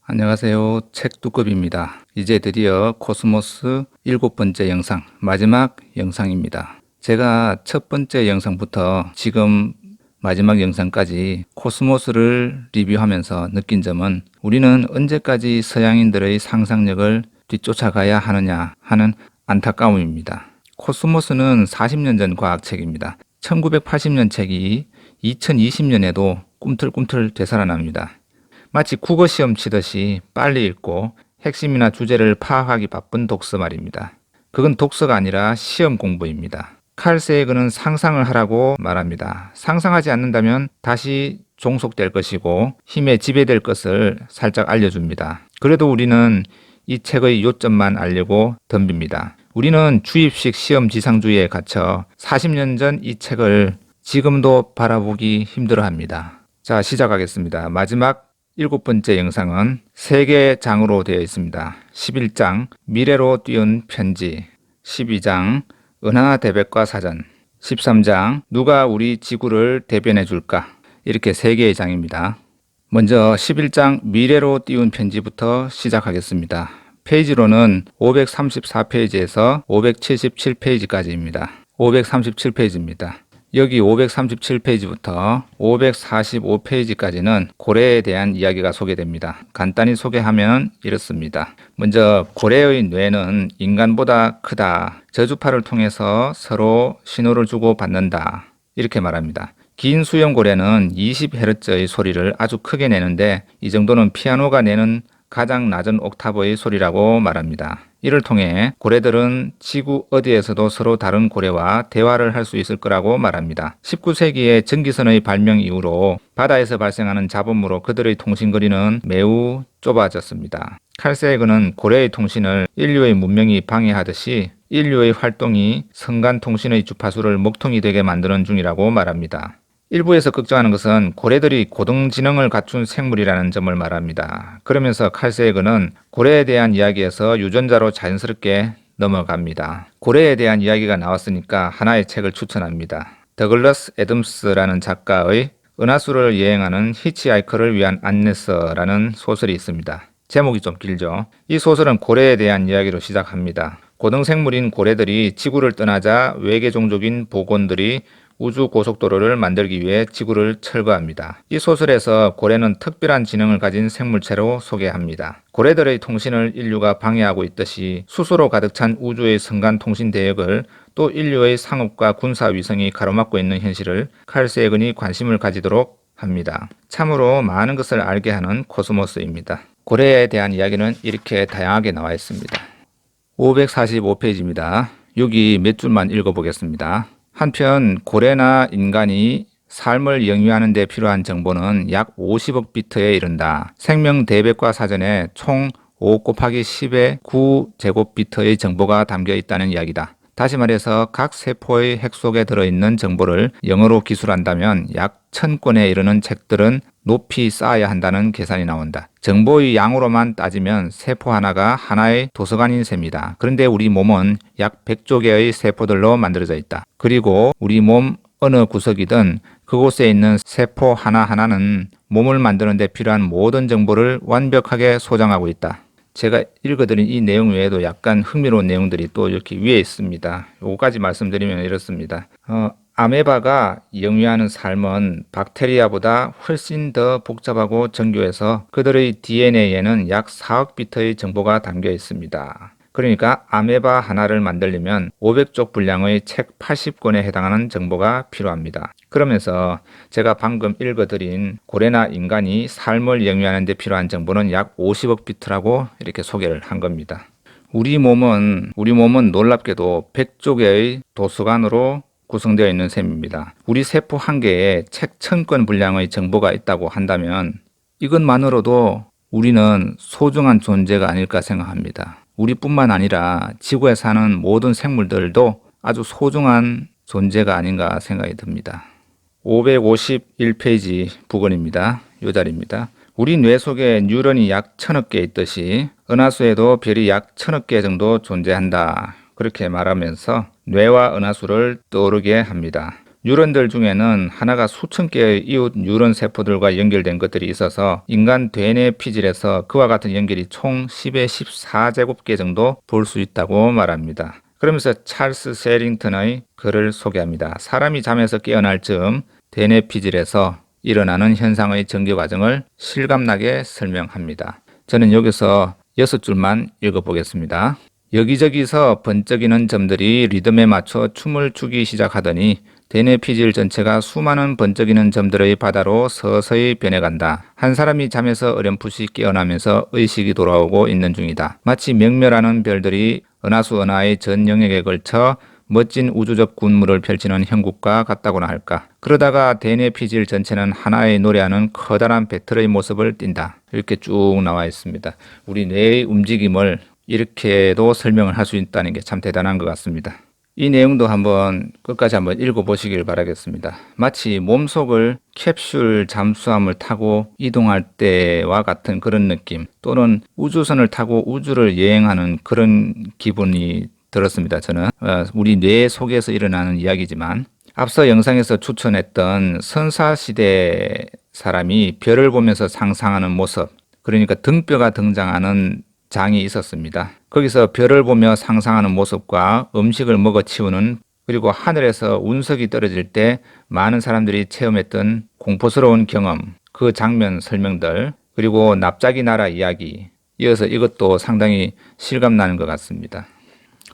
안녕하세요. 책두급입니다. 이제 드디어 코스모스 7번째 영상, 마지막 영상입니다. 제가 첫 번째 영상부터 지금 마지막 영상까지 코스모스를 리뷰하면서 느낀 점은 우리는 언제까지 서양인들의 상상력을 뒤쫓아가야 하느냐 하는 안타까움입니다. 코스모스는 40년 전 과학책입니다. 1980년 책이 2020년에도 꿈틀꿈틀 되살아납니다. 마치 국어시험 치듯이 빨리 읽고 핵심이나 주제를 파악하기 바쁜 독서 말입니다. 그건 독서가 아니라 시험 공부입니다. 칼 세이건은 상상을 하라고 말합니다. 상상하지 않는다면 다시 종속될 것이고 힘에 지배될 것을 살짝 알려줍니다. 그래도 우리는 이 책의 요점만 알려고 덤빕니다. 우리는 주입식 시험 지상주의에 갇혀 40년 전 이 책을 지금도 바라보기 힘들어합니다. 자, 시작하겠습니다. 마지막 7번째 영상은 3개의 장으로 되어 있습니다. 11장 미래로 띄운 편지, 12장 은하대백과 사전, 13장 누가 우리 지구를 대변해 줄까? 이렇게 3개의 장입니다. 먼저 11장 미래로 띄운 편지부터 시작하겠습니다. 페이지로는 534페이지에서 577페이지까지입니다. 537페이지입니다. 여기 537페이지부터 545페이지까지는 고래에 대한 이야기가 소개됩니다. 간단히 소개하면 이렇습니다. 먼저 고래의 뇌는 인간보다 크다. 저주파를 통해서 서로 신호를 주고 받는다. 이렇게 말합니다. 긴 수염고래는 20Hz의 소리를 아주 크게 내는데 이 정도는 피아노가 내는 가장 낮은 옥타브의 소리라고 말합니다. 이를 통해 고래들은 지구 어디에서도 서로 다른 고래와 대화를 할 수 있을 거라고 말합니다. 19세기의 전기선의 발명 이후로 바다에서 발생하는 잡음으로 그들의 통신거리는 매우 좁아졌습니다. 칼 세이건은 고래의 통신을 인류의 문명이 방해하듯이 인류의 활동이 성간통신의 주파수를 먹통이 되게 만드는 중이라고 말합니다. 일부에서 걱정하는 것은 고래들이 고등지능을 갖춘 생물이라는 점을 말합니다. 그러면서 칼 세이건은 고래에 대한 이야기에서 유전자로 자연스럽게 넘어갑니다. 고래에 대한 이야기가 나왔으니까 하나의 책을 추천합니다. 더글러스 애덤스라는 작가의 은하수를 여행하는 히치하이커를 위한 안내서라는 소설이 있습니다. 제목이 좀 길죠. 이 소설은 고래에 대한 이야기로 시작합니다. 고등생물인 고래들이 지구를 떠나자 외계 종족인 보곤들이 우주 고속도로를 만들기 위해 지구를 철거합니다. 이 소설에서 고래는 특별한 지능을 가진 생물체로 소개합니다. 고래들의 통신을 인류가 방해하고 있듯이 수소로 가득 찬 우주의 성간 통신 대역을 또 인류의 상업과 군사 위성이 가로막고 있는 현실을 칼 세이건이 관심을 가지도록 합니다. 참으로 많은 것을 알게 하는 코스모스입니다. 고래에 대한 이야기는 이렇게 다양하게 나와 있습니다. 545페이지입니다. 여기 몇 줄만 읽어보겠습니다. 한편 고래나 인간이 삶을 영위하는 데 필요한 정보는 약 50억 비트에 이른다. 생명 대백과 사전에 총 5 곱하기 10의 9제곱비트의 정보가 담겨 있다는 이야기다. 다시 말해서 각 세포의 핵 속에 들어있는 정보를 영어로 기술한다면 약 1000권에 이르는 책들은 높이 쌓아야 한다는 계산이 나온다. 정보의 양으로만 따지면 세포 하나가 하나의 도서관인 셈이다. 그런데 우리 몸은 약 100조 개의 세포들로 만들어져 있다. 그리고 우리 몸 어느 구석이든 그곳에 있는 세포 하나하나는 몸을 만드는 데 필요한 모든 정보를 완벽하게 소장하고 있다. 제가 읽어드린 이 내용 외에도 약간 흥미로운 내용들이 또 이렇게 위에 있습니다. 요거까지 말씀드리면 이렇습니다. 아메바가 영위하는 삶은 박테리아보다 훨씬 더 복잡하고 정교해서 그들의 DNA에는 약 4억 비트의 정보가 담겨 있습니다. 그러니까 아메바 하나를 만들려면 500쪽 분량의 책 80권에 해당하는 정보가 필요합니다. 그러면서 제가 방금 읽어드린 고래나 인간이 삶을 영위하는 데 필요한 정보는 약 50억 비트라고 이렇게 소개를 한 겁니다. 우리 몸은 놀랍게도 100조 개의 도서관으로 구성되어 있는 셈입니다. 우리 세포 한 개에 책 1000권 분량의 정보가 있다고 한다면 이것만으로도 우리는 소중한 존재가 아닐까 생각합니다. 우리뿐만 아니라 지구에 사는 모든 생물들도 아주 소중한 존재가 아닌가 생각이 듭니다. 551페이지 부근입니다. 이 자리입니다. 우리 뇌 속에 뉴런이 약 1000억 개 있듯이 은하수에도 별이 약 1000억 개 정도 존재한다. 그렇게 말하면서 뇌와 은하수를 떠오르게 합니다. 뉴런들 중에는 하나가 수천 개의 이웃 뉴런 세포들과 연결된 것들이 있어서 인간 대뇌 피질에서 그와 같은 연결이 총 10의 14제곱개 정도 볼 수 있다고 말합니다. 그러면서 찰스 세링턴의 글을 소개합니다. 사람이 잠에서 깨어날 즈음 대뇌 피질에서 일어나는 현상의 전개 과정을 실감나게 설명합니다. 저는 여기서 6줄만 읽어보겠습니다. 여기저기서 번쩍이는 점들이 리듬에 맞춰 춤을 추기 시작하더니 대뇌 피질 전체가 수많은 번쩍이는 점들의 바다로 서서히 변해간다. 한 사람이 잠에서 어렴풋이 깨어나면서 의식이 돌아오고 있는 중이다. 마치 명멸하는 별들이 은하수 은하의 전 영역에 걸쳐 멋진 우주적 군무를 펼치는 형국과 같다고나 할까. 그러다가 대뇌 피질 전체는 하나의 노래하는 커다란 배틀의 모습을 띈다. 이렇게 쭉 나와 있습니다. 우리 뇌의 움직임을 이렇게도 설명을 할 수 있다는 게 참 대단한 것 같습니다. 이 내용도 끝까지 한번 읽어보시길 바라겠습니다. 마치 몸속을 캡슐 잠수함을 타고 이동할 때와 같은 그런 느낌, 또는 우주선을 타고 우주를 여행하는 그런 기분이 들었습니다. 저는 우리 뇌 속에서 일어나는 이야기지만, 앞서 영상에서 추천했던 선사시대 사람이 별을 보면서 상상하는 모습, 그러니까 등뼈가 등장하는 장이 있었습니다. 거기서 별을 보며 상상하는 모습과 음식을 먹어 치우는, 그리고 하늘에서 운석이 떨어질 때 많은 사람들이 체험했던 공포스러운 경험, 그 장면 설명들, 그리고 납작이 나라 이야기, 이어서 이것도 상당히 실감나는 것 같습니다.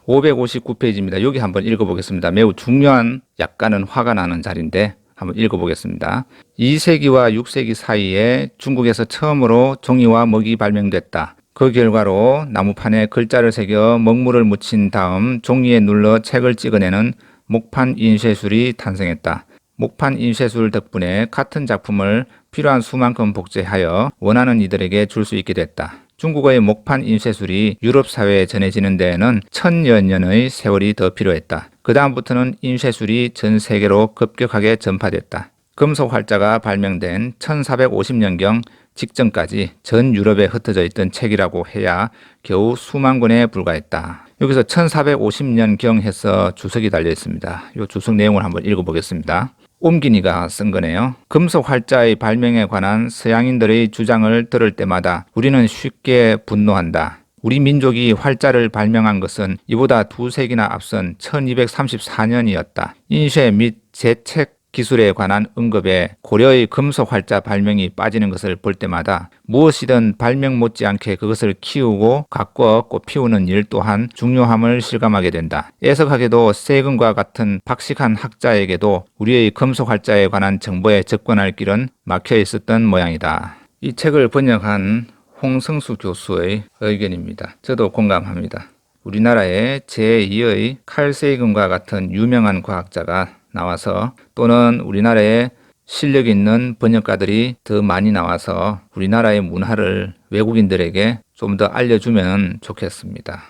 559페이지입니다. 여기 한번 읽어보겠습니다. 매우 중요한, 약간은 화가 나는 자리인데 한번 읽어보겠습니다. 2세기와 6세기 사이에 중국에서 처음으로 종이와 먹이 발명됐다. 그 결과로 나무판에 글자를 새겨 먹물을 묻힌 다음 종이에 눌러 책을 찍어내는 목판 인쇄술이 탄생했다. 목판 인쇄술 덕분에 같은 작품을 필요한 수만큼 복제하여 원하는 이들에게 줄 수 있게 됐다. 중국의 목판 인쇄술이 유럽 사회에 전해지는 데에는 1000여 년의 세월이 더 필요했다. 그 다음부터는 인쇄술이 전 세계로 급격하게 전파됐다. 금속 활자가 발명된 1450년경 직전까지 전 유럽에 흩어져 있던 책이라고 해야 겨우 수만 권에 불과했다. 여기서 1450년경 해서 주석이 달려 있습니다. 이 주석 내용을 한번 읽어보겠습니다. 옴기니가 쓴 거네요. 금속 활자의 발명에 관한 서양인들의 주장을 들을 때마다 우리는 쉽게 분노한다. 우리 민족이 활자를 발명한 것은 이보다 2세기나 앞선 1234년이었다. 인쇄 및 재책 기술에 관한 언급에 고려의 금속 활자 발명이 빠지는 것을 볼 때마다 무엇이든 발명 못지않게 그것을 키우고 가꿔 꽃피우는 일 또한 중요함을 실감하게 된다. 애석하게도 세근과 같은 박식한 학자에게도 우리의 금속 활자에 관한 정보에 접근할 길은 막혀 있었던 모양이다. 이 책을 번역한 홍성수 교수의 의견입니다. 저도 공감합니다. 우리나라에 제2의 칼 세이건과 같은 유명한 과학자가 나와서, 또는 우리나라에 실력 있는 번역가들이 더 많이 나와서 우리나라의 문화를 외국인들에게 좀 더 알려주면 좋겠습니다.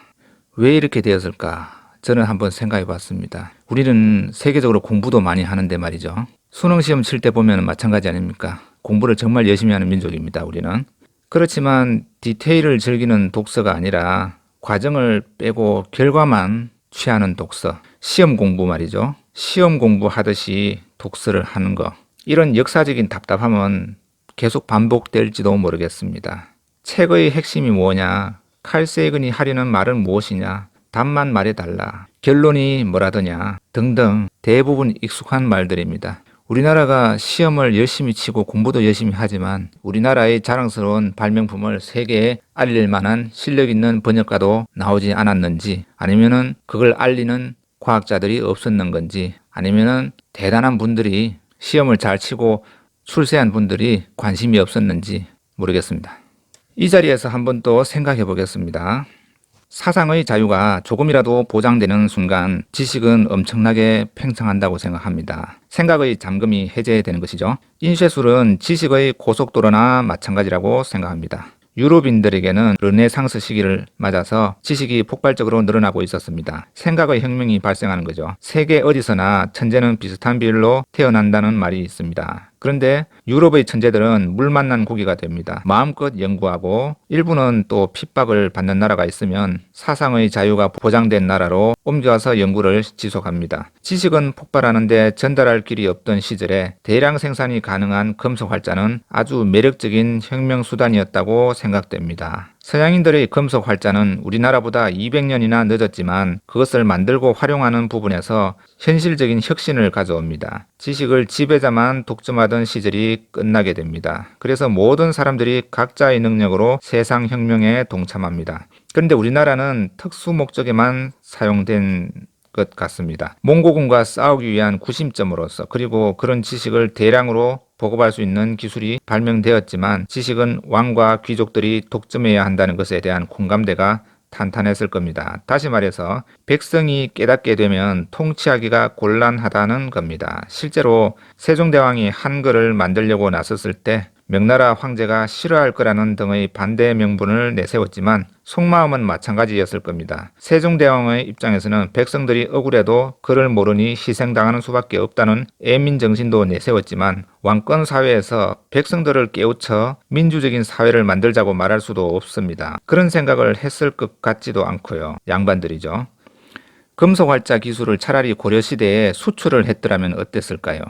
왜 이렇게 되었을까? 저는 한번 생각해 봤습니다. 우리는 세계적으로 공부도 많이 하는데 말이죠. 수능시험 칠 때 보면 마찬가지 아닙니까? 공부를 정말 열심히 하는 민족입니다, 우리는. 그렇지만 디테일을 즐기는 독서가 아니라 과정을 빼고 결과만 취하는 독서, 시험 공부 말이죠. 시험 공부하듯이 독서를 하는 거, 이런 역사적인 답답함은 계속 반복될지도 모르겠습니다. 책의 핵심이 뭐냐, 칼 세이건이 하려는 말은 무엇이냐, 답만 말해달라, 결론이 뭐라더냐 등등 대부분 익숙한 말들입니다. 우리나라가 시험을 열심히 치고 공부도 열심히 하지만 우리나라의 자랑스러운 발명품을 세계에 알릴 만한 실력 있는 번역가도 나오지 않았는지, 아니면은 그걸 알리는 과학자들이 없었는 건지, 아니면은 대단한 분들이, 시험을 잘 치고 출세한 분들이 관심이 없었는지 모르겠습니다. 이 자리에서 한번 또 생각해 보겠습니다. 사상의 자유가 조금이라도 보장되는 순간 지식은 엄청나게 팽창한다고 생각합니다. 생각의 잠금이 해제되는 것이죠. 인쇄술은 지식의 고속도로나 마찬가지라고 생각합니다. 유럽인들에게는 르네상스 시기를 맞아서 지식이 폭발적으로 늘어나고 있었습니다. 생각의 혁명이 발생하는 거죠. 세계 어디서나 천재는 비슷한 비율로 태어난다는 말이 있습니다. 그런데 유럽의 천재들은 물 만난 고기가 됩니다. 마음껏 연구하고 일부는 또 핍박을 받는 나라가 있으면 사상의 자유가 보장된 나라로 옮겨와서 연구를 지속합니다. 지식은 폭발하는데 전달할 길이 없던 시절에 대량 생산이 가능한 금속 활자는 아주 매력적인 혁명 수단이었다고 생각됩니다. 서양인들의 금속 활자는 우리나라보다 200년이나 늦었지만 그것을 만들고 활용하는 부분에서 현실적인 혁신을 가져옵니다. 지식을 지배자만 독점하던 시절이 끝나게 됩니다. 그래서 모든 사람들이 각자의 능력으로 세상 혁명에 동참합니다. 그런데 우리나라는 특수 목적에만 사용된 것 같습니다. 몽고군과 싸우기 위한 구심점으로서, 그리고 그런 지식을 대량으로 보급할 수 있는 기술이 발명되었지만 지식은 왕과 귀족들이 독점해야 한다는 것에 대한 공감대가 탄탄했을 겁니다. 다시 말해서 백성이 깨닫게 되면 통치하기가 곤란하다는 겁니다. 실제로 세종대왕이 한글을 만들려고 나섰을 때 명나라 황제가 싫어할 거라는 등의 반대 명분을 내세웠지만 속마음은 마찬가지였을 겁니다. 세종대왕의 입장에서는 백성들이 억울해도 글을 모르니 희생당하는 수밖에 없다는 애민정신도 내세웠지만 왕권 사회에서 백성들을 깨우쳐 민주적인 사회를 만들자고 말할 수도 없습니다. 그런 생각을 했을 것 같지도 않고요. 양반들이죠. 금속활자 기술을 차라리 고려시대에 수출을 했더라면 어땠을까요?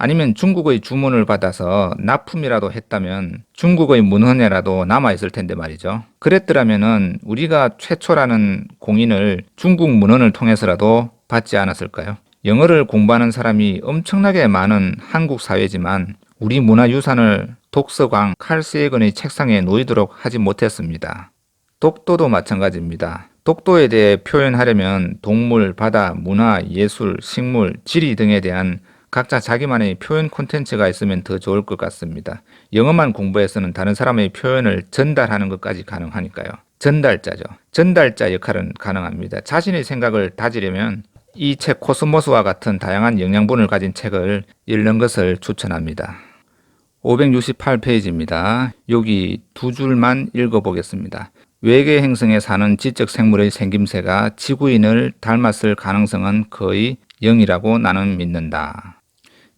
아니면 중국의 주문을 받아서 납품이라도 했다면 중국의 문헌에라도 남아있을 텐데 말이죠. 그랬더라면은 우리가 최초라는 공인을 중국 문헌을 통해서라도 받지 않았을까요? 영어를 공부하는 사람이 엄청나게 많은 한국 사회지만 우리 문화유산을 독서광 칼 세이건의 책상에 놓이도록 하지 못했습니다. 독도도 마찬가지입니다. 독도에 대해 표현하려면 동물, 바다, 문화, 예술, 식물, 지리 등에 대한 각자 자기만의 표현 콘텐츠가 있으면 더 좋을 것 같습니다. 영어만 공부해서는 다른 사람의 표현을 전달하는 것까지 가능하니까요. 전달자죠. 전달자 역할은 가능합니다. 자신의 생각을 다지려면 이 책 코스모스와 같은 다양한 영양분을 가진 책을 읽는 것을 추천합니다. 568페이지입니다. 여기 두 줄만 읽어보겠습니다. 외계 행성에 사는 지적 생물의 생김새가 지구인을 닮았을 가능성은 거의 0이라고 나는 믿는다.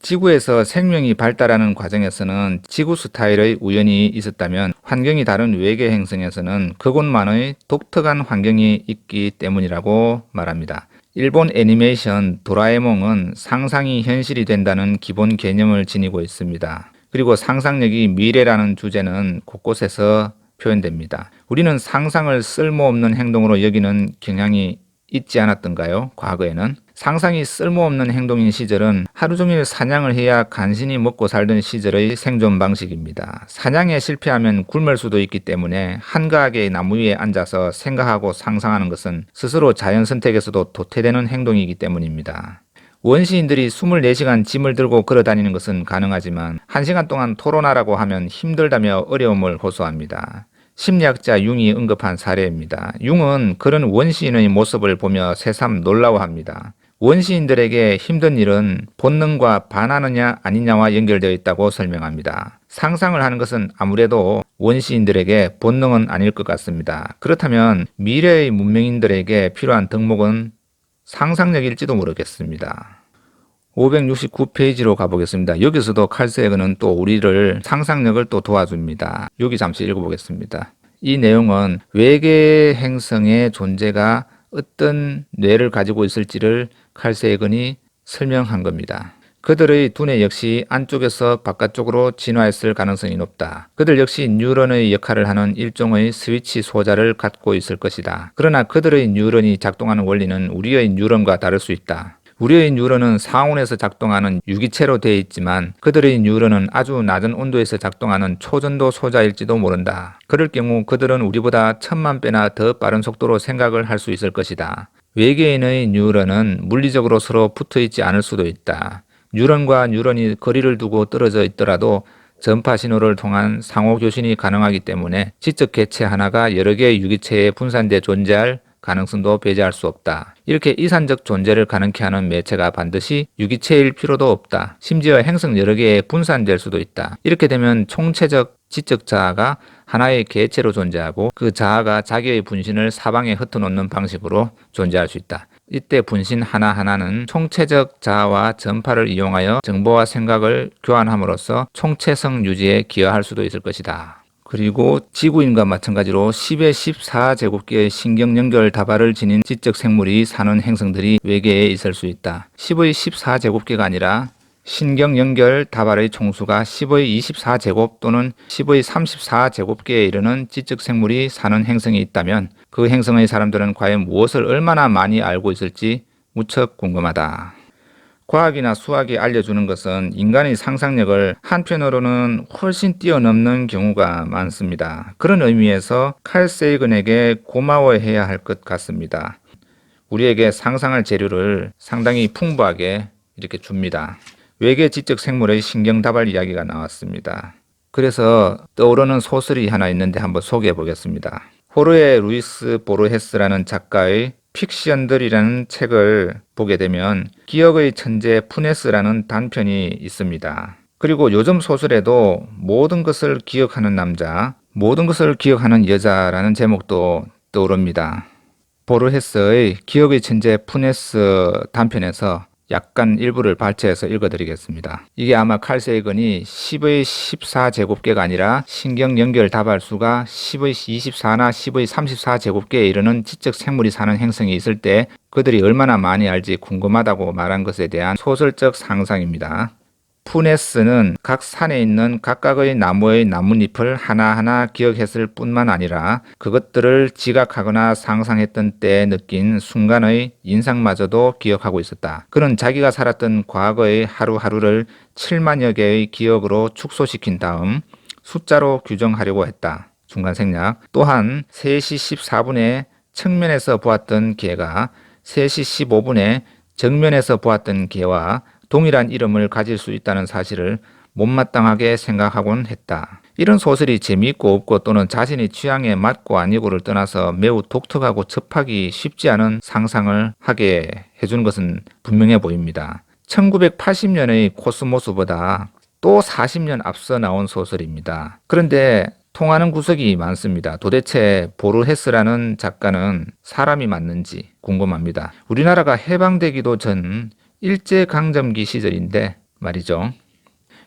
지구에서 생명이 발달하는 과정에서는 지구 스타일의 우연이 있었다면 환경이 다른 외계 행성에서는 그곳만의 독특한 환경이 있기 때문이라고 말합니다. 일본 애니메이션 도라에몽은 상상이 현실이 된다는 기본 개념을 지니고 있습니다. 그리고 상상력이 미래라는 주제는 곳곳에서 표현됩니다. 우리는 상상을 쓸모없는 행동으로 여기는 경향이 있지 않았던가요? 과거에는. 상상이 쓸모없는 행동인 시절은 하루 종일 사냥을 해야 간신히 먹고 살던 시절의 생존 방식입니다. 사냥에 실패하면 굶을 수도 있기 때문에 한가하게 나무 위에 앉아서 생각하고 상상하는 것은 스스로 자연 선택에서도 도태되는 행동이기 때문입니다. 원시인들이 24시간 짐을 들고 걸어다니는 것은 가능하지만 1시간 동안 토론하라고 하면 힘들다며 어려움을 호소합니다. 심리학자 융이 언급한 사례입니다. 융은 그런 원시인의 모습을 보며 새삼 놀라워합니다. 원시인들에게 힘든 일은 본능과 반하느냐 아니냐와 연결되어 있다고 설명합니다. 상상을 하는 것은 아무래도 원시인들에게 본능은 아닐 것 같습니다. 그렇다면 미래의 문명인들에게 필요한 덕목은 상상력일지도 모르겠습니다. 569페이지로 가보겠습니다. 여기서도 칼 세이건은 또 우리를 상상력을 또 도와줍니다. 여기 잠시 읽어보겠습니다. 이 내용은 외계 행성의 존재가 어떤 뇌를 가지고 있을지를 칼 세이건이 설명한 겁니다. 그들의 두뇌 역시 안쪽에서 바깥쪽으로 진화했을 가능성이 높다. 그들 역시 뉴런의 역할을 하는 일종의 스위치 소자를 갖고 있을 것이다. 그러나 그들의 뉴런이 작동하는 원리는 우리의 뉴런과 다를 수 있다. 우리의 뉴런은 상온에서 작동하는 유기체로 되어 있지만 그들의 뉴런은 아주 낮은 온도에서 작동하는 초전도 소자일지도 모른다. 그럴 경우 그들은 우리보다 1000만 배나 더 빠른 속도로 생각을 할 수 있을 것이다. 외계인의 뉴런은 물리적으로 서로 붙어 있지 않을 수도 있다. 뉴런과 뉴런이 거리를 두고 떨어져 있더라도 전파 신호를 통한 상호 교신이 가능하기 때문에 지적 개체 하나가 여러 개의 유기체에 분산돼 존재할 가능성도 배제할 수 없다. 이렇게 이산적 존재를 가능케 하는 매체가 반드시 유기체일 필요도 없다. 심지어 행성 여러 개에 분산될 수도 있다. 이렇게 되면 총체적 지적 자아가 하나의 개체로 존재하고 그 자아가 자기의 분신을 사방에 흩어놓는 방식으로 존재할 수 있다. 이때 분신 하나하나는 총체적 자아와 전파를 이용하여 정보와 생각을 교환함으로써 총체성 유지에 기여할 수도 있을 것이다. 그리고 지구인과 마찬가지로 10의 14제곱계의 신경 연결 다발을 지닌 지적 생물이 사는 행성들이 외계에 있을 수 있다. 10의 14제곱계가 아니라 신경 연결 다발의 총수가 10의 24제곱 또는 10의 34제곱계에 이르는 지적 생물이 사는 행성이 있다면 그 행성의 사람들은 과연 무엇을 얼마나 많이 알고 있을지 무척 궁금하다. 과학이나 수학이 알려주는 것은 인간의 상상력을 한편으로는 훨씬 뛰어넘는 경우가 많습니다. 그런 의미에서 칼 세이건에게 고마워해야 할 것 같습니다. 우리에게 상상할 재료를 상당히 풍부하게 이렇게 줍니다. 외계 지적 생물의 신경다발 이야기가 나왔습니다. 그래서 떠오르는 소설이 하나 있는데 한번 소개해 보겠습니다. 호르헤 루이스 보르헤스라는 작가의 픽션들이라는 책을 보게 되면 기억의 천재 푸네스라는 단편이 있습니다. 그리고 요즘 소설에도 모든 것을 기억하는 남자, 모든 것을 기억하는 여자라는 제목도 떠오릅니다. 보르헤스의 기억의 천재 푸네스 단편에서 약간 일부를 발췌해서 읽어드리겠습니다. 이게 아마 칼 세이건이 10의 14제곱계가 아니라 신경 연결 다발수가 10의 24나 10의 34제곱계에 이르는 지적 생물이 사는 행성이 있을 때 그들이 얼마나 많이 알지 궁금하다고 말한 것에 대한 소설적 상상입니다. 푸네스는 각 산에 있는 각각의 나무의 나뭇잎을 하나하나 기억했을 뿐만 아니라 그것들을 지각하거나 상상했던 때에 느낀 순간의 인상마저도 기억하고 있었다. 그는 자기가 살았던 과거의 하루하루를 7만여 개의 기억으로 축소시킨 다음 숫자로 규정하려고 했다. 중간 생략. 또한 3시 14분에 측면에서 보았던 개가 3시 15분에 정면에서 보았던 개와 동일한 이름을 가질 수 있다는 사실을 못마땅하게 생각하곤 했다. 이런 소설이 재미있고 없고 또는 자신의 취향에 맞고 아니고를 떠나서 매우 독특하고 접하기 쉽지 않은 상상을 하게 해주는 것은 분명해 보입니다. 1980년의 코스모스보다 또 40년 앞서 나온 소설입니다. 그런데 통하는 구석이 많습니다. 도대체 보르헤스라는 작가는 사람이 맞는지 궁금합니다. 우리나라가 해방되기도 전 일제강점기 시절인데 말이죠.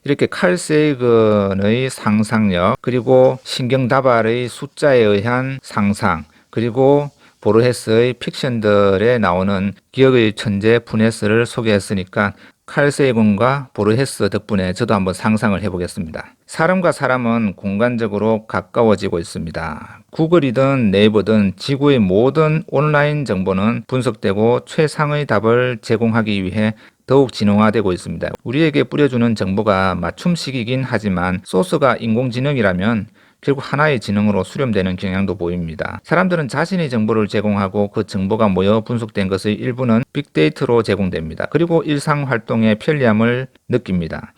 이렇게 칼 세이건의 상상력, 그리고 신경다발의 숫자에 의한 상상, 그리고 보르헤스의 픽션들에 나오는 기억의 천재 푸네스를 소개했으니까 칼 세이건과 보르헤스 덕분에 저도 한번 상상을 해보겠습니다. 사람과 사람은 공간적으로 가까워지고 있습니다. 구글이든 네이버든 지구의 모든 온라인 정보는 분석되고 최상의 답을 제공하기 위해 더욱 진화되고 있습니다. 우리에게 뿌려주는 정보가 맞춤식이긴 하지만 소스가 인공지능이라면 결국 하나의 지능으로 수렴되는 경향도 보입니다. 사람들은 자신의 정보를 제공하고 그 정보가 모여 분석된 것의 일부는 빅데이터로 제공됩니다. 그리고 일상활동의 편리함을 느낍니다.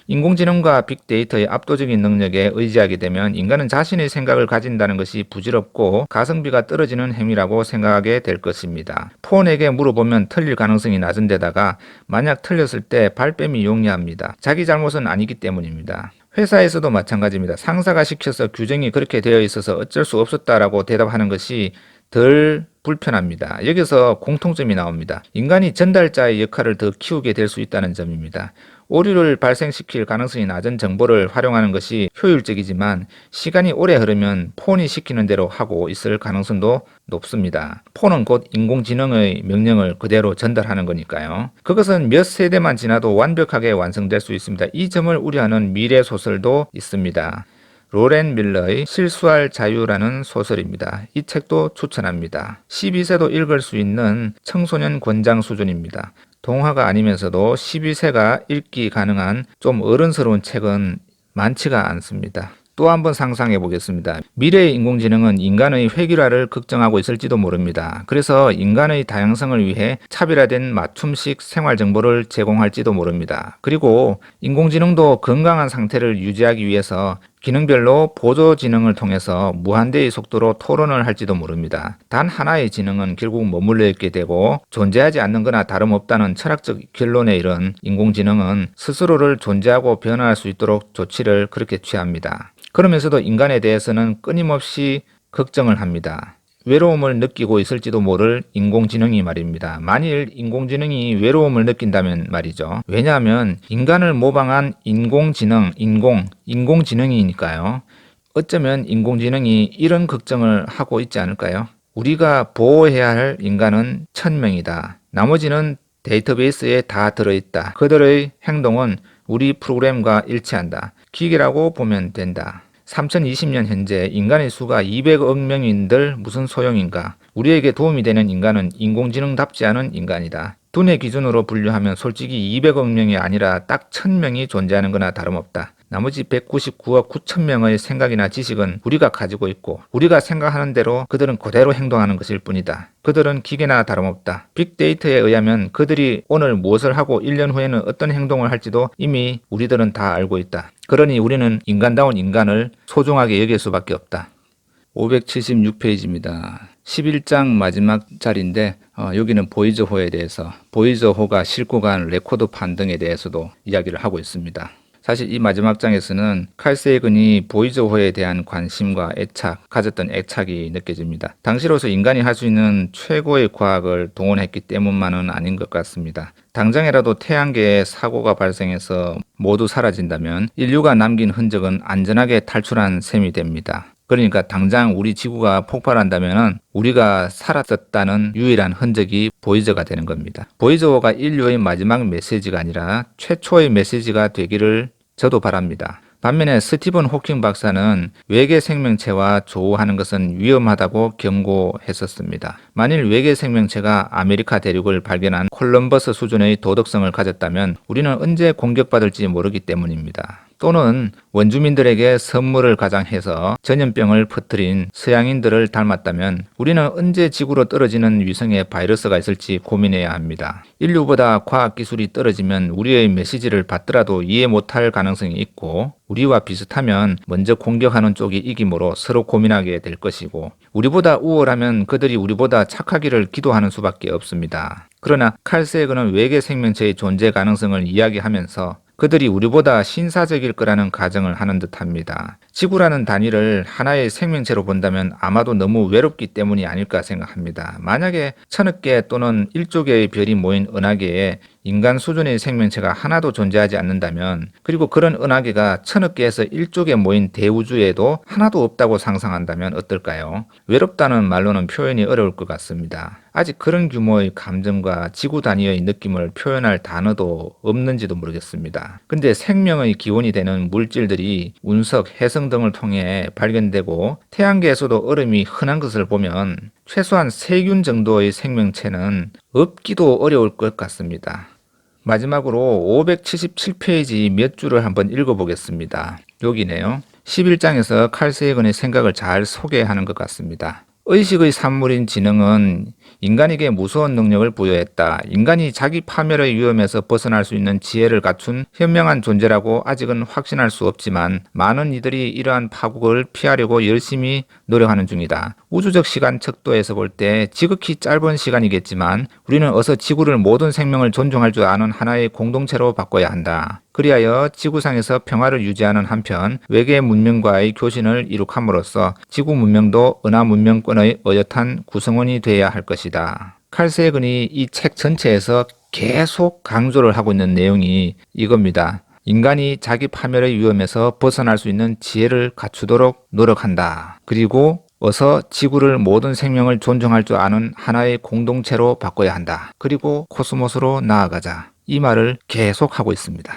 인공지능과 빅데이터의 압도적인 능력에 의지하게 되면 인간은 자신의 생각을 가진다는 것이 부질없고 가성비가 떨어지는 행위라고 생각하게 될 것입니다. 폰에게 물어보면 틀릴 가능성이 낮은 데다가 만약 틀렸을 때 발뺌이 용이합니다. 자기 잘못은 아니기 때문입니다. 회사에서도 마찬가지입니다. 상사가 시켜서 규정이 그렇게 되어 있어서 어쩔 수 없었다라고 대답하는 것이 덜 불편합니다. 여기서 공통점이 나옵니다. 인간이 전달자의 역할을 더 키우게 될 수 있다는 점입니다. 오류를 발생시킬 가능성이 낮은 정보를 활용하는 것이 효율적이지만 시간이 오래 흐르면 폰이 시키는 대로 하고 있을 가능성도 높습니다. 폰은 곧 인공지능의 명령을 그대로 전달하는 거니까요. 그것은 몇 세대만 지나도 완벽하게 완성될 수 있습니다. 이 점을 우려하는 미래 소설도 있습니다. 로렌 밀러의 실수할 자유라는 소설입니다. 이 책도 추천합니다. 12세도 읽을 수 있는 청소년 권장 수준입니다. 동화가 아니면서도 12세가 읽기 가능한 좀 어른스러운 책은 많지가 않습니다. 또 한번 상상해 보겠습니다. 미래의 인공지능은 인간의 획일화를 걱정하고 있을지도 모릅니다. 그래서 인간의 다양성을 위해 차별화된 맞춤식 생활 정보를 제공할지도 모릅니다. 그리고 인공지능도 건강한 상태를 유지하기 위해서 기능별로 보조 지능을 통해서 무한대의 속도로 토론을 할지도 모릅니다. 단 하나의 지능은 결국 머물러 있게 되고 존재하지 않는 거나 다름없다는 철학적 결론에 이른 인공지능은 스스로를 존재하고 변화할 수 있도록 조치를 그렇게 취합니다. 그러면서도 인간에 대해서는 끊임없이 걱정을 합니다. 외로움을 느끼고 있을지도 모를 인공지능이 말입니다. 만일 인공지능이 외로움을 느낀다면 말이죠. 왜냐하면 인간을 모방한 인공지능이니까요. 어쩌면 인공지능이 이런 걱정을 하고 있지 않을까요? 우리가 보호해야 할 인간은 1000명이다. 나머지는 데이터베이스에 다 들어있다. 그들의 행동은 우리 프로그램과 일치한다. 기계라고 보면 된다. 3020년 현재 인간의 수가 200억 명인들 무슨 소용인가? 우리에게 도움이 되는 인간은 인공지능답지 않은 인간이다. 두뇌 기준으로 분류하면 솔직히 200억 명이 아니라 딱 1000명이 존재하는 거나 다름없다. 나머지 199억 9천명의 생각이나 지식은 우리가 가지고 있고 우리가 생각하는 대로 그들은 그대로 행동하는 것일 뿐이다. 그들은 기계나 다름없다. 빅데이터에 의하면 그들이 오늘 무엇을 하고 1년 후에는 어떤 행동을 할지도 이미 우리들은 다 알고 있다. 그러니 우리는 인간다운 인간을 소중하게 여길 수밖에 없다. 576페이지입니다. 11장 마지막 자리인데 여기는 보이저호에 대해서 보이저호가 싣고 간 레코드 판등에 대해서도 이야기를 하고 있습니다. 사실 이 마지막 장에서는 칼 세이건이 보이저호에 대한 관심과 가졌던 애착이 느껴집니다. 당시로서 인간이 할 수 있는 최고의 과학을 동원했기 때문만은 아닌 것 같습니다. 당장이라도 태양계에 사고가 발생해서 모두 사라진다면 인류가 남긴 흔적은 안전하게 탈출한 셈이 됩니다. 그러니까 당장 우리 지구가 폭발한다면 우리가 살았었다는 유일한 흔적이 보이저가 되는 겁니다. 보이저호가 인류의 마지막 메시지가 아니라 최초의 메시지가 되기를 저도 바랍니다. 반면에 스티븐 호킹 박사는 외계 생명체와 조우하는 것은 위험하다고 경고했었습니다. 만일 외계 생명체가 아메리카 대륙을 발견한 콜럼버스 수준의 도덕성을 가졌다면 우리는 언제 공격받을지 모르기 때문입니다. 또는 원주민들에게 선물을 가장해서 전염병을 퍼뜨린 서양인들을 닮았다면 우리는 언제 지구로 떨어지는 위성에 바이러스가 있을지 고민해야 합니다. 인류보다 과학기술이 떨어지면 우리의 메시지를 받더라도 이해 못할 가능성이 있고 우리와 비슷하면 먼저 공격하는 쪽이 이기므로 서로 고민하게 될 것이고 우리보다 우월하면 그들이 우리보다 착하기를 기도하는 수밖에 없습니다. 그러나 칼 세이건은 외계 생명체의 존재 가능성을 이야기하면서 그들이 우리보다 신사적일 거라는 가정을 하는 듯합니다. 지구라는 단위를 하나의 생명체로 본다면 아마도 너무 외롭기 때문이 아닐까 생각합니다. 만약에 1000억 개 또는 1조 개의 별이 모인 은하계에 인간 수준의 생명체가 하나도 존재하지 않는다면 그리고 그런 은하계가 1000억 개에서 1조 개 모인 대우주에도 하나도 없다고 상상한다면 어떨까요? 외롭다는 말로는 표현이 어려울 것 같습니다. 아직 그런 규모의 감정과 지구 단위의 느낌을 표현할 단어도 없는지도 모르겠습니다. 근데 생명의 기원이 되는 물질들이 운석, 해성 등을 통해 발견되고 태양계에서도 얼음이 흔한 것을 보면 최소한 세균 정도의 생명체는 없기도 어려울 것 같습니다. 마지막으로 577페이지 몇 줄을 한번 읽어보겠습니다. 여기네요. 11장에서 칼 세이건의 생각을 잘 소개하는 것 같습니다. 의식의 산물인 지능은 인간에게 무서운 능력을 부여했다. 인간이 자기 파멸의 위험에서 벗어날 수 있는 지혜를 갖춘 현명한 존재라고 아직은 확신할 수 없지만 많은 이들이 이러한 파국을 피하려고 열심히 노력하는 중이다. 우주적 시간 척도에서 볼 때 지극히 짧은 시간이겠지만 우리는 어서 지구를 모든 생명을 존중할 줄 아는 하나의 공동체로 바꿔야 한다. 그리하여 지구상에서 평화를 유지하는 한편 외계 문명과의 교신을 이룩함으로써 지구 문명도 은하 문명권의 어엿한 구성원이 되어야 할 것이다. 칼 세이건이 이 책 전체에서 계속 강조를 하고 있는 내용이 이겁니다. 인간이 자기 파멸의 위험에서 벗어날 수 있는 지혜를 갖추도록 노력한다. 그리고 어서 지구를 모든 생명을 존중할 줄 아는 하나의 공동체로 바꿔야 한다. 그리고 코스모스로 나아가자. 이 말을 계속 하고 있습니다.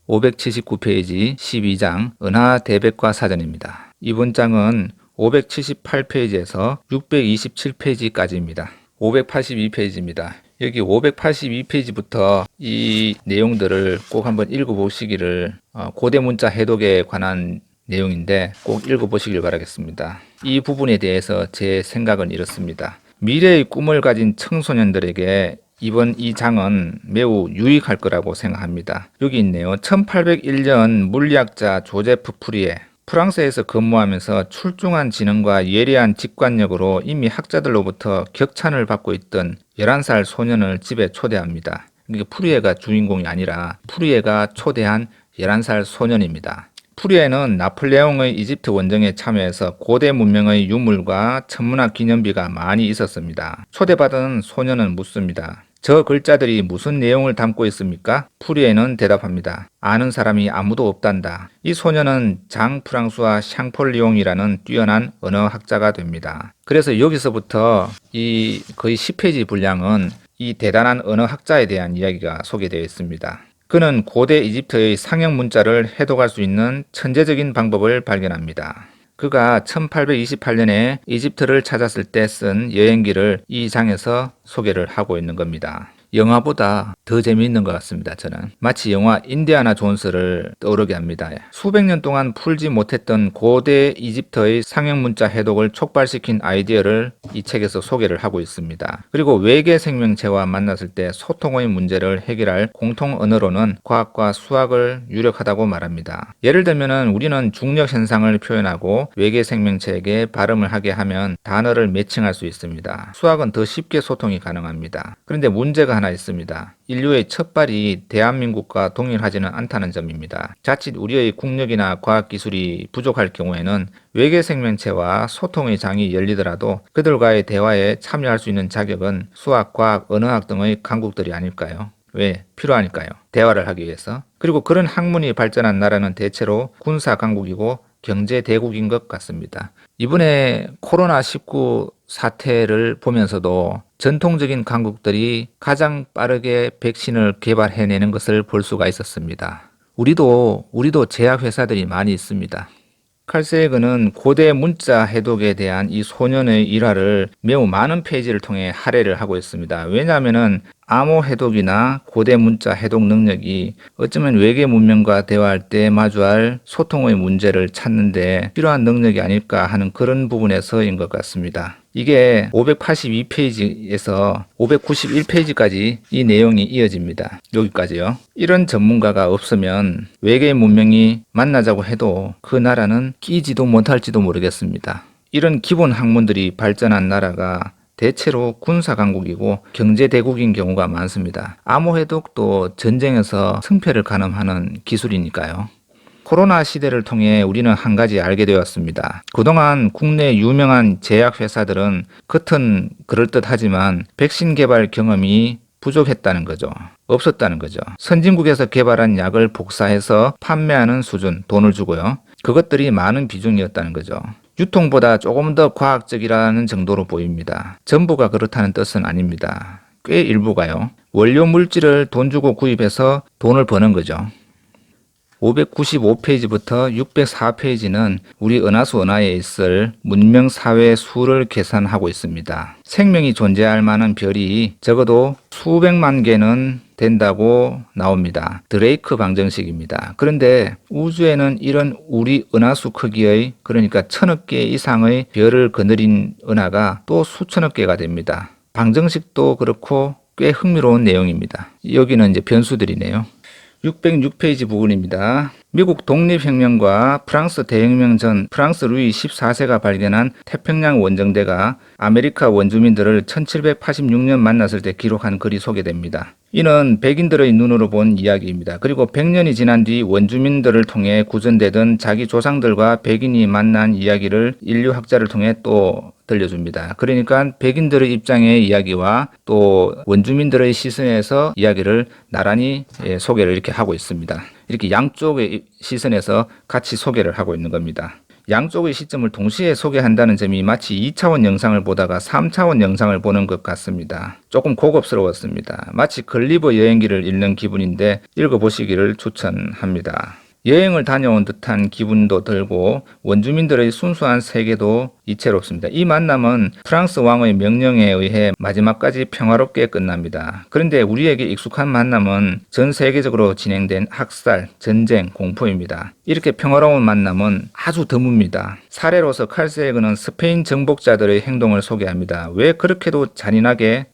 579페이지 12장 은하 대백과 사전입니다. 이번 장은 578페이지에서 627페이지까지입니다. 582페이지입니다. 여기 582페이지부터 이 내용들을 꼭 한번 읽어보시기를 고대 문자 해독에 관한 내용인데 꼭 읽어보시길 바라겠습니다. 이 부분에 대해서 제 생각은 이렇습니다. 미래의 꿈을 가진 청소년들에게 이번 이 장은 매우 유익할 거라고 생각합니다. 여기 있네요. 1801년 물리학자 조제프 푸리에 프랑스에서 근무하면서 출중한 지능과 예리한 직관력으로 이미 학자들로부터 격찬을 받고 있던 11살 소년을 집에 초대합니다. 이게 푸리에가 주인공이 아니라 푸리에가 초대한 11살 소년입니다. 풀이에는 나폴레옹의 이집트 원정에 참여해서 고대 문명의 유물과 천문학 기념비가 많이 있었습니다. 초대받은 소녀는 묻습니다. 저 글자들이 무슨 내용을 담고 있습니까? 풀이에는 대답합니다. 아는 사람이 아무도 없단다. 이 소녀는 장 프랑수와 샹폴리옹이라는 뛰어난 언어학자가 됩니다. 그래서 여기서부터 이 거의 10페이지 분량은 이 대단한 언어학자에 대한 이야기가 소개되어 있습니다. 그는 고대 이집트의 상형 문자를 해독할 수 있는 천재적인 방법을 발견합니다. 그가 1828년에 이집트를 찾았을 때 쓴 여행기를 이 장에서 소개를 하고 있는 겁니다. 영화보다 더 재미있는 것 같습니다. 저는 마치 영화 인디아나 존스를 떠오르게 합니다. 수백 년 동안 풀지 못했던 고대 이집트의 상형 문자 해독을 촉발시킨 아이디어를 이 책에서 소개를 하고 있습니다. 그리고 외계 생명체와 만났을 때 소통의 문제를 해결할 공통 언어로는 과학과 수학을 유력하다고 말합니다. 예를 들면 우리는 중력 현상을 표현하고 외계 생명체에게 발음을 하게 하면 단어를 매칭할 수 있습니다. 수학은 더 쉽게 소통이 가능합니다. 그런데 문제가 하나 있습니다. 인류의 첫발이 대한민국과 동일하지는 않다는 점입니다. 자칫 우리의 국력이나 과학기술이 부족할 경우에는 외계 생명체와 소통의 장이 열리더라도 그들과의 대화에 참여할 수 있는 자격은 수학, 과학, 언어학 등의 강국들이 아닐까요? 왜? 필요하니까요. 대화를 하기 위해서. 그리고 그런 학문이 발전한 나라는 대체로 군사 강국이고 경제 대국인 것 같습니다. 이번에 코로나19 사태를 보면서도 전통적인 강국들이 가장 빠르게 백신을 개발해내는 것을 볼 수가 있었습니다. 우리도 제약회사들이 많이 있습니다. 칼 세이건은 고대 문자 해독에 대한 이 소년의 일화를 매우 많은 페이지를 통해 할애를 하고 있습니다. 왜냐하면 암호 해독이나 고대 문자 해독 능력이 어쩌면 외계 문명과 대화할 때 마주할 소통의 문제를 찾는데 필요한 능력이 아닐까 하는 그런 부분에서인 것 같습니다. 이게 582페이지에서 591페이지까지 이 내용이 이어집니다. 여기까지요. 이런 전문가가 없으면 외계 문명이 만나자고 해도 그 나라는 끼지도 못할지도 모르겠습니다. 이런 기본 학문들이 발전한 나라가 대체로 군사강국이고 경제대국인 경우가 많습니다. 암호해독도 전쟁에서 승패를 가늠하는 기술이니까요. 코로나 시대를 통해 우리는 한 가지 알게 되었습니다. 그동안 국내 유명한 제약회사들은 겉은 그럴듯하지만 백신 개발 경험이 부족했다는 거죠. 없었다는 거죠. 선진국에서 개발한 약을 복사해서 판매하는 수준, 돈을 주고요. 그것들이 많은 비중이었다는 거죠. 유통보다 조금 더 과학적이라는 정도로 보입니다. 전부가 그렇다는 뜻은 아닙니다. 꽤 일부가요. 원료 물질을 돈 주고 구입해서 돈을 버는 거죠. 595페이지부터 604페이지는 우리 은하수 은하에 있을 문명사회 수를 계산하고 있습니다. 생명이 존재할 만한 별이 적어도 수백만 개는 된다고 나옵니다. 드레이크 방정식입니다. 그런데 우주에는 이런 우리 은하수 크기의 그러니까 1000억 개 이상의 별을 거느린 은하가 또 수천억 개가 됩니다. 방정식도 그렇고 꽤 흥미로운 내용입니다. 여기는 이제 변수들이네요. 606페이지 부분입니다. 미국 독립혁명과 프랑스 대혁명 전 프랑스 루이 14세가 발견한 태평양 원정대가 아메리카 원주민들을 1786년 만났을 때 기록한 글이 소개됩니다. 이는 백인들의 눈으로 본 이야기입니다. 그리고 100년이 지난 뒤 원주민들을 통해 구전되던 자기 조상들과 백인이 만난 이야기를 인류학자를 통해 또 들려줍니다. 그러니까 백인들의 입장의 이야기와 또 원주민들의 시선에서 이야기를 나란히 소개를 이렇게 하고 있습니다. 이렇게 양쪽의 시선에서 같이 소개를 하고 있는 겁니다. 양쪽의 시점을 동시에 소개한다는 점이 마치 2차원 영상을 보다가 3차원 영상을 보는 것 같습니다. 조금 고급스러웠습니다. 마치 글리버 여행기를 읽는 기분인데 읽어보시기를 추천합니다. 여행을 다녀온 듯한 기분도 들고 원주민들의 순수한 세계도 이채롭습니다. 이 만남은 프랑스 왕의 명령에 의해 마지막까지 평화롭게 끝납니다. 그런데 우리에게 익숙한 만남은 전 세계적으로 진행된 학살, 전쟁, 공포입니다. 이렇게 평화로운 만남은 아주 드뭅니다. 사례로서 칼 세이건은 스페인 정복자들의 행동을 소개합니다. 왜 그렇게도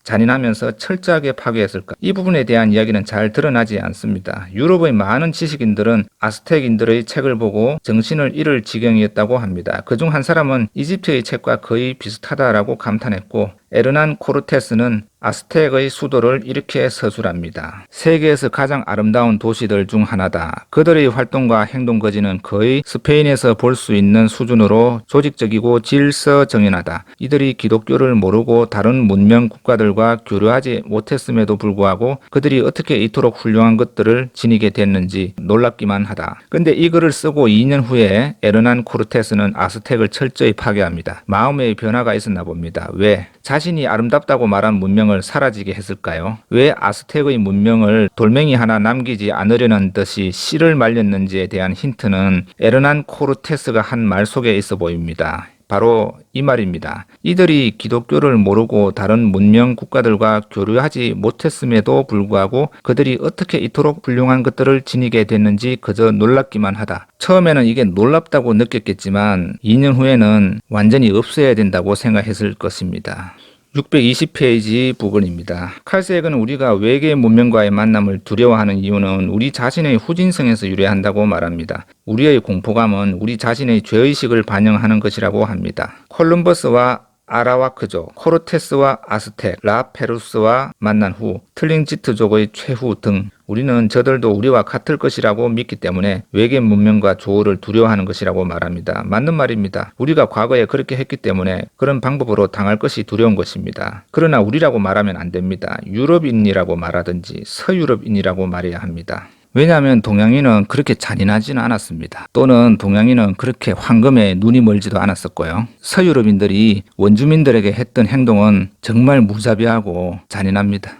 잔인하면서 철저하게 파괴했을까? 이 부분에 대한 이야기는 잘 드러나지 않습니다. 유럽의 많은 지식인들은 아스텍인들의 책을 보고 정신을 잃을 지경이었다고 합니다. 그중 한 사람은 이집트의 책과 거의 비슷하다라고 감탄했고 에르난 코르테스는 아스텍의 수도를 이렇게 서술합니다. 세계에서 가장 아름다운 도시들 중 하나다. 그들의 활동과 행동 거지는 거의 스페인에서 볼 수 있는 수준으로 조직적이고 질서정연하다. 이들이 기독교를 모르고 다른 문명 국가들과 교류하지 못했음에도 불구하고 그들이 어떻게 이토록 훌륭한 것들을 지니게 됐는지 놀랍기만 하다. 근데 이 글을 쓰고 2년 후에 에르난 코르테스는 아스텍을 철저히 파괴합니다. 마음의 변화가 있었나 봅니다. 왜? 자신이 아름답다고 말한 문명을 사라지게 했을까요? 왜 아스텍의 문명을 돌멩이 하나 남기지 않으려는 듯이 씨를 말렸는지에 대한 힌트는 에르난 코르테스가 한 말 속에 있어 보입니다. 바로 이 말입니다. 이들이 기독교를 모르고 다른 문명 국가들과 교류하지 못했음에도 불구하고 그들이 어떻게 이토록 훌륭한 것들을 지니게 됐는지 그저 놀랍기만 하다. 처음에는 이게 놀랍다고 느꼈겠지만 2년 후에는 완전히 없애야 된다고 생각했을 것입니다. 620페이지 부분입니다. 칼색은 우리가 외계 문명과의 만남을 두려워하는 이유는 우리 자신의 후진성에서 유래한다고 말합니다. 우리의 공포감은 우리 자신의 죄의식을 반영하는 것이라고 합니다. 콜럼버스와 아라와크족, 코르테스와 아스텍, 라페루스와 만난 후 틀링지트족의 최후 등 우리는 저들도 우리와 같을 것이라고 믿기 때문에 외계 문명과 조우를 두려워하는 것이라고 말합니다. 맞는 말입니다. 우리가 과거에 그렇게 했기 때문에 그런 방법으로 당할 것이 두려운 것입니다. 그러나 우리라고 말하면 안 됩니다. 유럽인이라고 말하든지 서유럽인이라고 말해야 합니다. 왜냐하면 동양인은 그렇게 잔인하지는 않았습니다. 또는 동양인은 그렇게 황금에 눈이 멀지도 않았었고요. 서유럽인들이 원주민들에게 했던 행동은 정말 무자비하고 잔인합니다.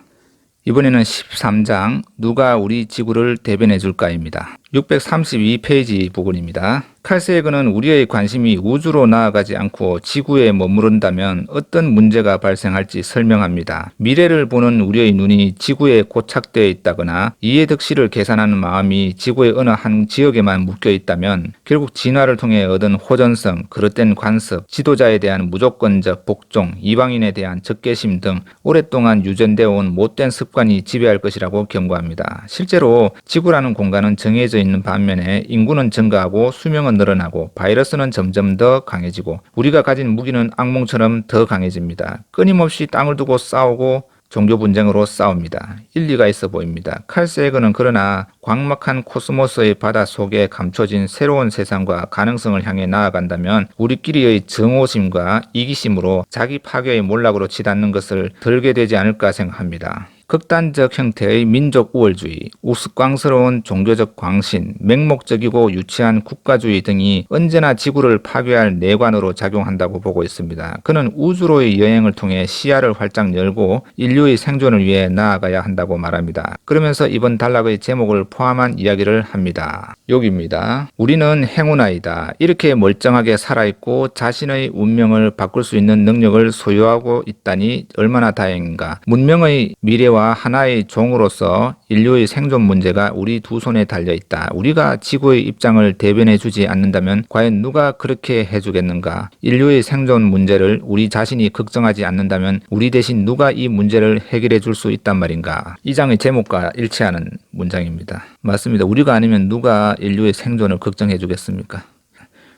이번에는 13장 누가 우리 지구를 대변해 줄까입니다. 632페이지 부분입니다. 칼세이그는 우리의 관심이 우주로 나아가지 않고 지구에 머무른다면 어떤 문제가 발생할지 설명합니다. 미래를 보는 우리의 눈이 지구에 고착되어 있다거나 이해득실을 계산하는 마음이 지구의 어느 한 지역에만 묶여 있다면 결국 진화를 통해 얻은 호전성, 그릇된 관습, 지도자에 대한 무조건적 복종, 이방인에 대한 적개심 등 오랫동안 유전되어 온 못된 습관이 지배할 것이라고 경고합니다. 실제로 지구라는 공간은 정해져 있는 반면에 인구는 증가하고 수명은 늘어나고 바이러스는 점점 더 강해지고 우리가 가진 무기는 악몽처럼 더 강해집니다. 끊임없이 땅을 두고 싸우고 종교 분쟁으로 싸웁니다. 일리가 있어 보입니다. 칼세이그는 그러나 광막한 코스모스의 바다 속에 감춰진 새로운 세상과 가능성을 향해 나아간다면 우리끼리의 증오심과 이기심으로 자기 파괴의 몰락으로 치닫는 것을 덜게 되지 않을까 생각합니다. 극단적 형태의 민족 우월주의, 우스꽝스러운 종교적 광신, 맹목적이고 유치한 국가주의 등이 언제나 지구를 파괴할 내관으로 작용한다고 보고 있습니다. 그는 우주로의 여행을 통해 시야를 활짝 열고 인류의 생존을 위해 나아가야 한다고 말합니다. 그러면서 이번 단락의 제목을 포함한 이야기를 합니다. 여기입니다. 우리는 행운아이다. 이렇게 멀쩡하게 살아있고 자신의 운명을 바꿀 수 있는 능력을 소유하고 있다니 얼마나 다행인가. 문명의 미래와 하나의 종으로서 인류의 생존 문제가 우리 두 손에 달려있다. 우리가 지구의 입장을 대변해 주지 않는다면 과연 누가 그렇게 해주겠는가? 인류의 생존 문제를 우리 자신이 걱정하지 않는다면 우리 대신 누가 이 문제를 해결해 줄 수 있단 말인가? 이 장의 제목과 일치하는 문장입니다. 맞습니다. 우리가 아니면 누가 인류의 생존을 걱정해 주겠습니까?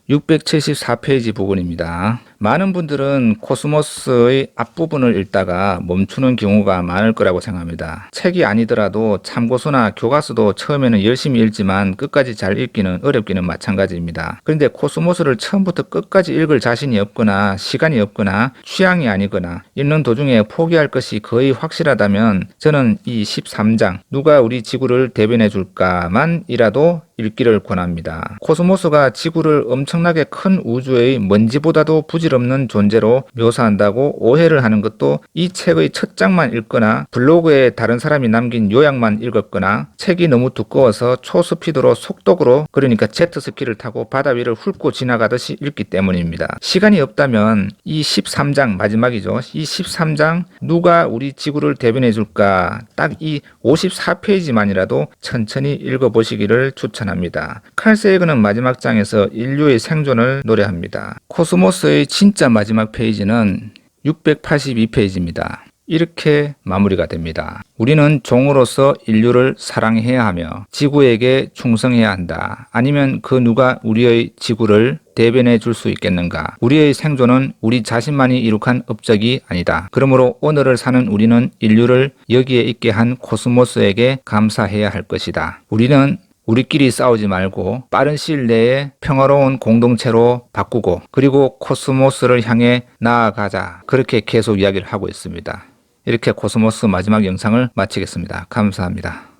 674페이지 부분입니다. 많은 분들은 코스모스의 앞부분을 읽다가 멈추는 경우가 많을 거라고 생각합니다. 책이 아니더라도 참고서나 교과서도 처음에는 열심히 읽지만 끝까지 잘 읽기는 어렵기는 마찬가지입니다. 그런데 코스모스를 처음부터 끝까지 읽을 자신이 없거나 시간이 없거나 취향이 아니거나 읽는 도중에 포기할 것이 거의 확실하다면 저는 이 13장 누가 우리 지구를 대변해 줄까만이라도 읽기를 권합니다. 코스모스가 지구를 엄청나게 큰 우주의 먼지보다도 부질없는 존재로 묘사한다고 오해를 하는 것도 이 책의 첫 장만 읽거나 블로그에 다른 사람이 남긴 요약만 읽었거나 책이 너무 두꺼워서 초스피드로 속독으로 그러니까 제트스키를 타고 바다 위를 훑고 지나가듯이 읽기 때문입니다. 시간이 없다면 이 13장 마지막이죠. 이 13장 누가 우리 지구를 대변해 줄까 딱 이 54페이지만이라도 천천히 읽어보시기를 추천합니다. 칼세이그는 마지막 장에서 인류의 생존을 노래합니다. 코스모스의 진짜 마지막 페이지는 682페이지입니다. 이렇게 마무리가 됩니다. 우리는 종으로서 인류를 사랑해야 하며 지구에게 충성해야 한다. 아니면 그 누가 우리의 지구를 대변해 줄 수 있겠는가? 우리의 생존은 우리 자신만이 이룩한 업적이 아니다. 그러므로 오늘을 사는 우리는 인류를 여기에 있게 한 코스모스에게 감사해야 할 것이다. 우리는 우리끼리 싸우지 말고 빠른 시일 내에 평화로운 공동체로 바꾸고 그리고 코스모스를 향해 나아가자. 그렇게 계속 이야기를 하고 있습니다. 이렇게 코스모스 마지막 영상을 마치겠습니다. 감사합니다.